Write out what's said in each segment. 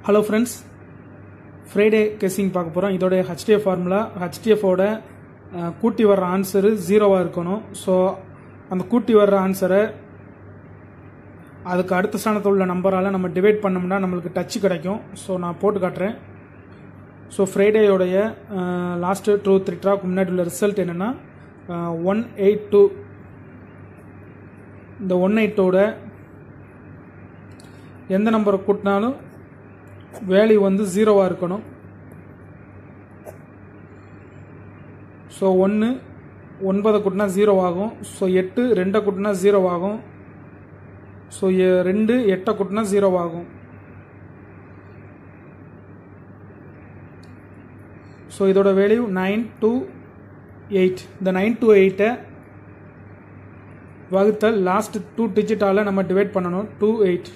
Hello friends, Friday guessing பார்க்க போகிறோம். இதோடைய HDF ஃபார்முலா, HDFோட கூட்டி வர்ற ஆன்சரு 0வாக இருக்கணும். ஸோ அந்த கூட்டி வர்ற ஆன்சரை அதுக்கு அடுத்த ஸ்தானத்தில் உள்ள நம்பரால் நம்ம டிவைட் பண்ணோம்னா நம்மளுக்கு டச்சு கிடைக்கும். ஸோ நான் போட்டு காட்டுறேன். ஸோ ஃப்ரைடேயோடைய லாஸ்ட்டு 2-3 ட்ராக்கு முன்னாடி உள்ள ரிசல்ட் என்னென்னா 182. இந்த 182ஓட எந்த நம்பரை கூட்டினாலும் வேல்யூ வந்து 0வாக இருக்கணும். ஸோ 1 9 கூட்டினா 0 ஆகும். ஸோ 8 2 கூட்டினா 0 ஆகும். ஸோ 2 8 கூட்டினா 0 ஆகும். ஸோ இதோட வேல்யூ 928. இந்த 928 வகுத்தல் லாஸ்ட் 2 டிஜிட்டால் நம்ம டிவைட் பண்ணணும். 28.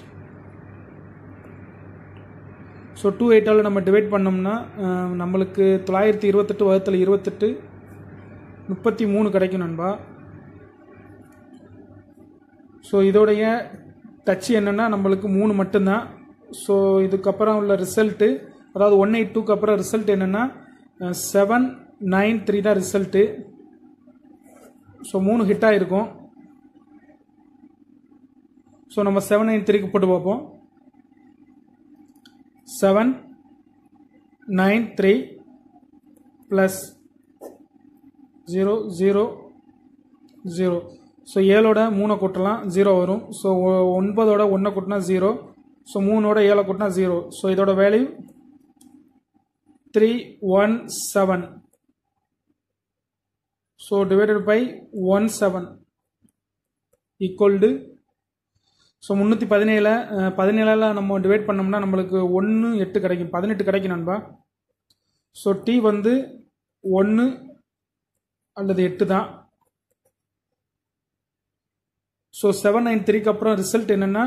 ஸோ 28ஆல் நம்ம டிவைட் பண்ணோம்னா நம்மளுக்கு 928 வகுத்தல் 28 33 கிடைக்கும் நண்பா. ஸோ இதோடைய டச் என்னென்னா நம்மளுக்கு 3 மட்டும்தான். ஸோ இதுக்கப்புறம் உள்ள ரிசல்ட்டு, அதாவது 182க்கு அப்புறம் ரிசல்ட் என்னென்னா 793 தான் ரிசல்ட்டு. ஸோ 3 ஹிட் ஆகிருக்கும். ஸோ நம்ம 793க்கு போட்டு பார்ப்போம். 793 ப்ளஸ் 0 0 0. ஸோ 7ஓட 3 கூட்டலாம் 0 வரும். ஸோ 9ஓட 1 கூட்டினா 0. ஸோ 3ஓட 7 கூட்டினா 0. ஸோ இதோட value 317. So divided by 17 equal to, so 317 நம்ம டிவைட் பண்ணோம்னா நம்மளுக்கு 18 கிடைக்கும். 18 கிடைக்கும் நண்பா. ஸோ டி வந்து 1 அல்லது 8 தான். ஸோ 793க்கு அப்புறம் ரிசல்ட் என்னென்னா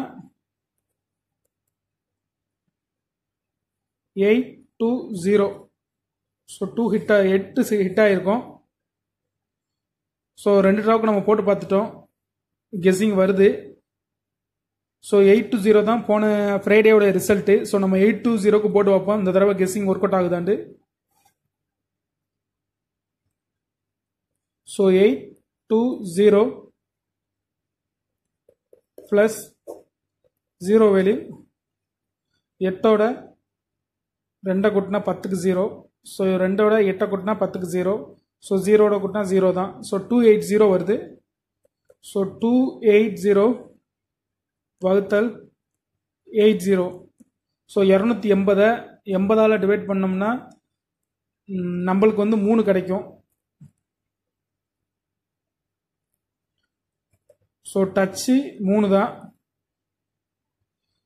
820. ஸோ 8 ஹிட் ஆகிருக்கும். ஸோ 2 ட்ராவுக்கு நம்ம போட்டு பார்த்துட்டோம், கெஸ்ஸிங் வருது. ஸோ 820 தான் போன ஃப்ரைடேயோட ரிசல்ட்டு. ஸோ நம்ம 820க்கு போட்டு வைப்போம் இந்த தடவை கெஸ்ஸிங் ஒர்க் அவுட் ஆகுதாண்டு. ஸோ 820 ப்ளஸ் 0 வேல்யூ 8ஓட 2 கூட்டினா 10க்கு 0. ஸோ 2ஓட 8 கூட்டினா 10க்கு 0. ஸோ 0ஓட கூட்டினா 0 தான். ஸோ 280 வருது. ஸோ 280 வகுத்தல் 80. ஸோ 280 டிவைட் பண்ணோம்னா நம்மளுக்கு வந்து 3 கிடைக்கும். ஸோ டச்சு 3 தான்.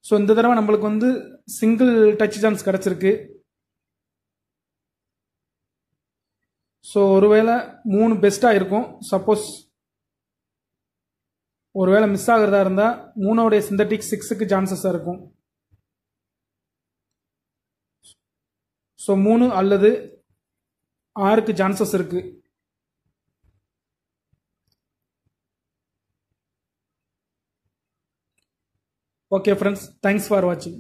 ஸோ இந்த தடவை நம்மளுக்கு வந்து சிங்கிள் டச் சான்ஸ் கிடச்சிருக்கு. ஸோ ஒருவேளை 3 பெஸ்ட்டாக இருக்கும். சப்போஸ் ஒருவேளை மிஸ் ஆகிறதா இருந்தால் 3ஓடைய சிந்தட்டிக் 6க்கு சான்சஸாக இருக்கும். ஸோ 3 அல்லது 6க்கு சான்சஸ் இருக்கு. ஓகே ஃப்ரெண்ட்ஸ், தேங்க்ஸ் ஃபார் வாட்சிங்.